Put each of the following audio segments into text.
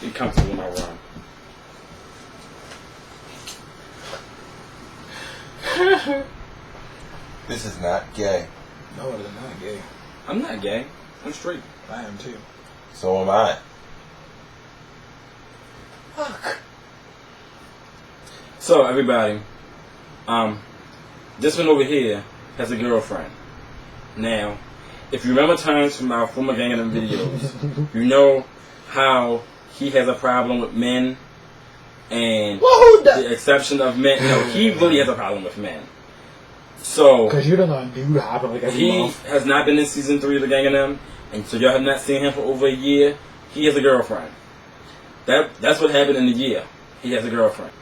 Be comfortable in my room. This is not gay. No, it is not gay. I'm not gay. I'm straight. I am too. So am I. Fuck. So everybody, this one over here has a girlfriend. Now, if you remember Terrence from our former Gang of Them videos, you know how he has a problem with men, and the exception of men. No, he really has a problem with men. So, because you're gonna do the happen like every he month. has not been in season 3 of the Gang of Them, and so y'all have not seen him for over a year. He has a girlfriend. That's what happened in the year. He has a girlfriend.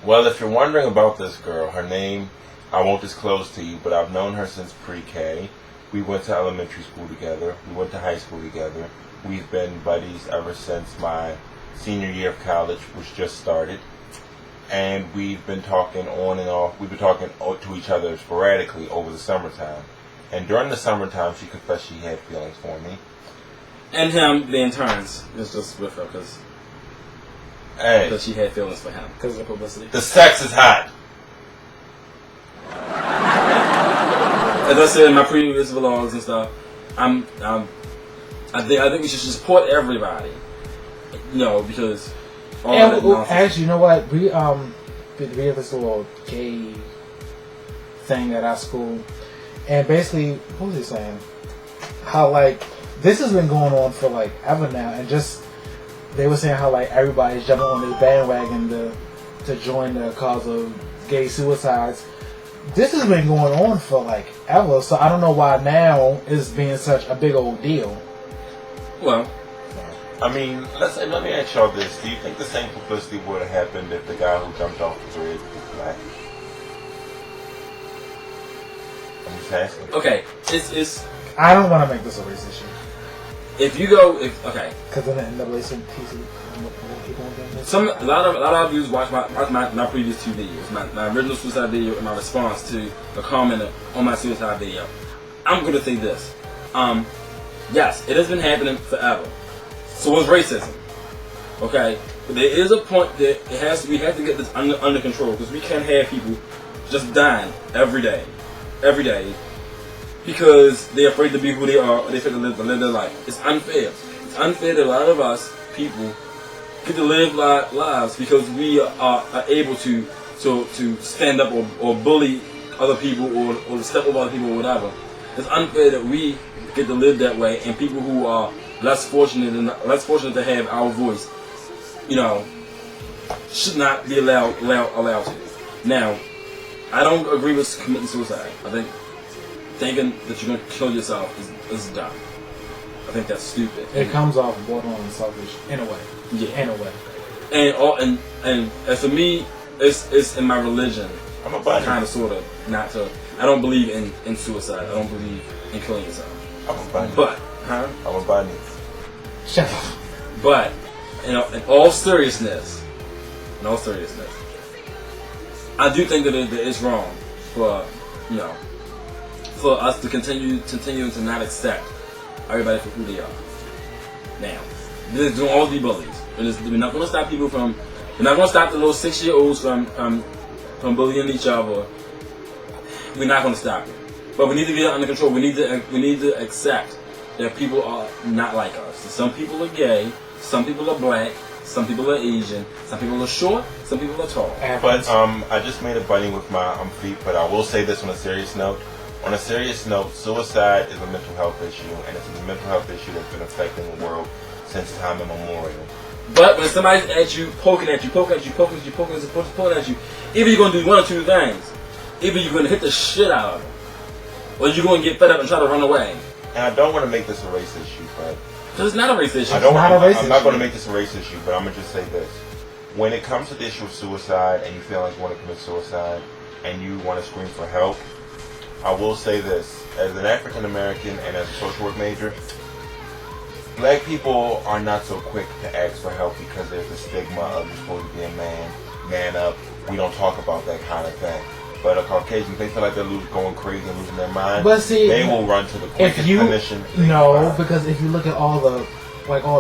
Well, if you're wondering about this girl, her name I won't disclose to you, but I've known her since pre-K. We went to elementary school together. We went to high school together. We've been buddies ever since my senior year of college, which just started. And we've been talking on and off. We've been talking to each other sporadically over the summertime. And during the summertime, she confessed she had feelings for me. And him being Terrence is just with her because she had feelings for him because of the publicity. The sex is hot. As I said in my previous vlogs and stuff, I think we should support everybody. You know, because actually, you know what? We have this little gay thing at our school, and basically, what was he saying? How like this has been going on for like ever now, and just they were saying how like everybody's jumping on this bandwagon to join the cause of gay suicides. This has been going on for like ever, so I don't know why now it's being such a big old deal. Well, I mean, let me ask y'all this: do you think the same publicity would have happened if the guy who jumped off the bridge was black? I'm just asking. Okay, it's. I don't want to make this a race issue. If you go, okay. Because then the NAACP. A lot of viewers watch my previous 2 videos, my original suicide video and my response to the comment on my suicide video. I'm gonna say this. Yes, it has been happening forever. So what's racism? Okay, but there is a point that we have to get this under control because we can't have people just dying every day, because they're afraid to be who they are or they're afraid to live their life. It's unfair. It's unfair that a lot of us people get to live lives because we are able to stand up or bully other people or step over other people or whatever. It's unfair that we get to live that way, and people who are less fortunate to have our voice, you know, should not be allowed to. Now, I don't agree with committing suicide. I think thinking that you're going to kill yourself is dumb. I think that's stupid. It comes off borderline selfish in a way. Yeah, in a way. And for me, it's in my religion. I'm a bunny. Kind of, sort of, not to. I don't believe in suicide. I don't believe in killing yourself. I'm a bunny. But, huh? I'm a bunny. Shut up. But, you know, in all seriousness, I do think that it is wrong for, you know, for us to continue to not accept everybody for who they are. Now, there's going to always be bullies. We're not going to stop people from. We're not going to stop the little 6-year-olds from bullying each other. We're not going to stop it. But we need to get it under control. We need to accept that people are not like us. Some people are gay. Some people are black. Some people are Asian. Some people are short. Some people are tall. But I just made a bunny with my feet. But I will say this on a serious note. On a serious note, suicide is a mental health issue, and it's a mental health issue that's been affecting the world since time immemorial. But when somebody's at you, poking at you, either you're going to do one or two things. Either you're going to hit the shit out of them, or you're going to get fed up and try to run away. And I don't want to make this a race issue, but... Because it's not a race issue. I'm not going to make this a race issue, but I'm going to just say this. When it comes to the issue of suicide, and you feel like you want to commit suicide, and you want to scream for help, I will say this. As an African American and as a social work major, black people are not so quick to ask for help because there's the stigma of you're supposed to be a man up. We don't talk about that kind of thing. But a Caucasian, they feel like they're going crazy and losing their mind. But see, they will run to the quickest clinician. No, because if you look at all the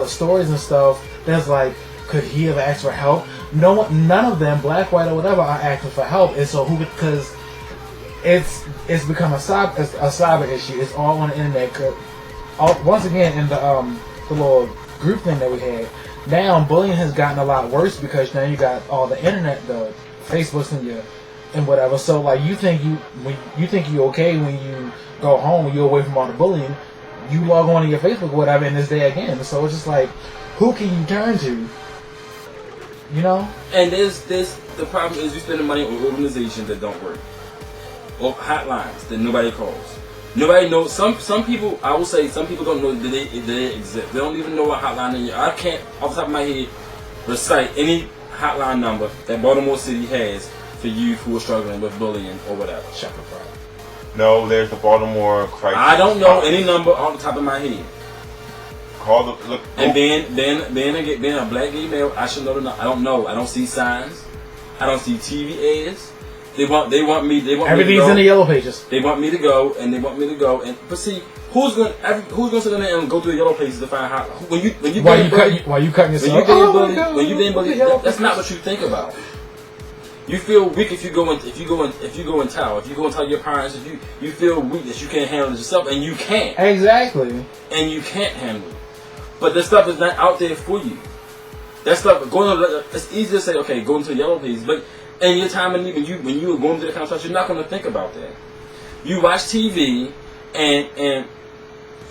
stories and stuff, that's like, could he have asked for help? No one, none of them, black, white, or whatever, are asking for help. And so who? Because it's become a cyber issue. It's all on the internet. Once again, in the little group thing that we had, now bullying has gotten a lot worse because now you got all the internet, the Facebooks and whatever. So like you think you're okay when you go home and you're away from all the bullying. You log on to your Facebook or whatever, and it's there again. So it's just like, who can you turn to? You know? And there's the problem is you spending money on organizations that don't work. Or hotlines that nobody calls. Nobody knows. Some people, I will say, some people don't know that they exist. They don't even know what hotline they are. I can't, off the top of my head, recite any hotline number that Baltimore City has for youth who are struggling with bullying or whatever. Shepherd Fry. No, there's the Baltimore crisis. I don't know any number off the top of my head. Look. And being a black gay male, I should know the number. I don't know. I don't see signs. I don't see TV ads. They want me. Everything's in the yellow pages. They want me to go, but see, who's going to sit in there and go through the yellow pages to find how? When you Why you cutting yourself? When you being bullied, that's not what you think about. You feel weak if you go and tell. If you go and tell your parents, if you feel weak that you can't handle it yourself, and you can't. Exactly. And you can't handle it. But this stuff is not out there for you. That stuff it's easy to say, okay, go into the yellow pages, but in your time and when you are going through the kind of stuff, you're not going to think about that. You watch TV, and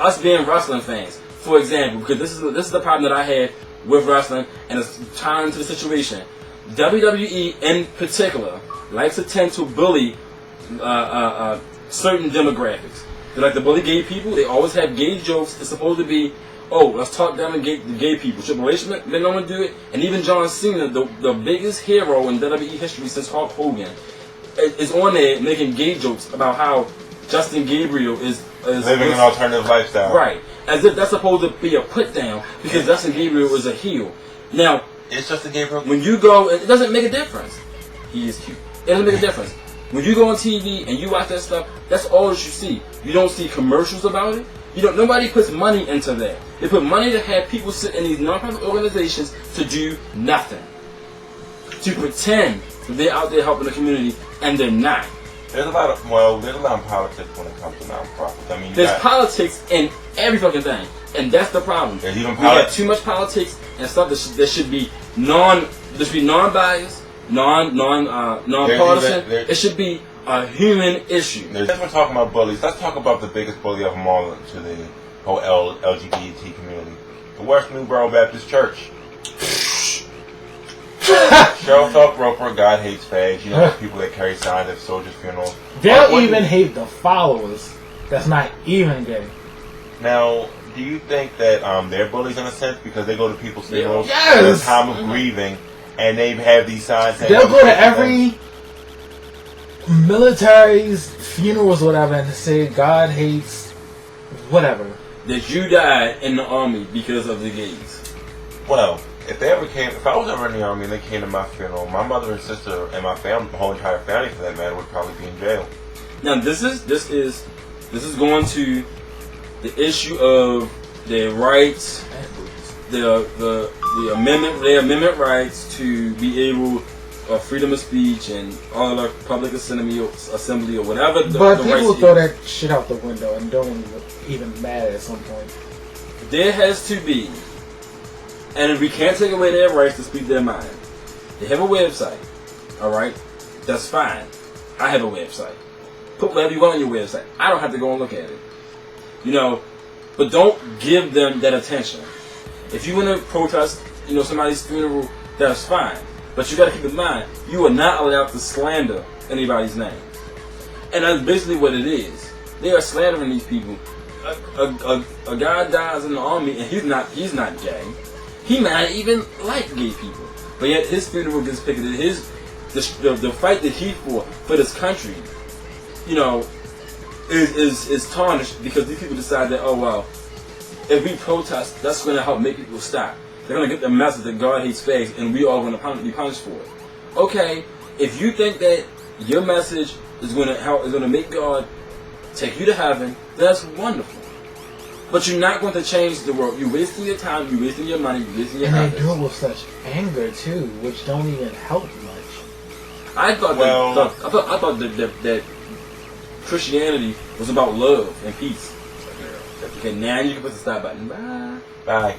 us being wrestling fans, for example, because this is the problem that I had with wrestling, and it's tying into the situation. WWE in particular likes to tend to bully certain demographics. They like to bully gay people. They always have gay jokes. It's supposed to be, oh, let's talk down the gay people. Triple H been known to do it, and even John Cena, the biggest hero in WWE history since Hulk Hogan, is on there making gay jokes about how Justin Gabriel is living an alternative lifestyle. Right, as if that's supposed to be a put down because Justin Gabriel is a heel. Now, it's Justin Gabriel. When you go, it doesn't make a difference. He is cute. It doesn't make a difference. When you go on TV and you watch that stuff, that's all that you see. You don't see commercials about it. Nobody puts money into that. They put money to have people sit in these non-profit organizations to do nothing. To pretend that they're out there helping the community, and they're not. There's a lot of politics when it comes to non-profits. I mean, there's politics in every fucking thing, and that's the problem. There's even we have too much politics and stuff that should be non-biased, non-partisan. It should be a human issue. Since we're talking about bullies, let's talk about the biggest bully of them all to the whole LGBT community: the West New Borough Baptist Church. Cheryl Falk Roper, God hates fags. You know, the people that carry signs at soldiers' funerals. They'll even hate the followers. That's not even gay. Now, do you think that they're bullies in a sense because they go to people's funerals at a time of grieving, and they have these signs? They'll go to every military's funerals, or whatever, and say God hates whatever. That you died in the army because of the gays. Well, if I was ever in the army and they came to my funeral, my mother and sister and my family, the whole entire family for that matter, would probably be in jail. Now this is going to the issue of their rights, the amendment rights to be able freedom of speech and all the public assembly or whatever. But people throw that shit out the window and don't even matter at some point. There has to be. And we can't take away their rights to speak their mind. They have a website, alright? That's fine. I have a website. Put whatever you want on your website. I don't have to go and look at it. But don't give them that attention. If you want to protest, somebody's funeral, that's fine. But you got to keep in mind, you are not allowed to slander anybody's name. And that's basically what it is. They are slandering these people. A guy dies in the army and he's not gay. He might not even like gay people, but yet his funeral gets picketed. The fight that he fought for this country, is tarnished because these people decide that, oh well, if we protest, that's going to help make people stop. They're going to get the message that God hates fags, and we are going to be punished for it. Okay, if you think that your message is going to make God take you to heaven, that's wonderful. But you're not going to change the world. You're wasting your time. You're wasting your money. You're wasting your And efforts. they do it with such anger too, which don't even help much. I thought that Christianity was about love and peace. Okay, now you can put the stop button. Bye. Bye.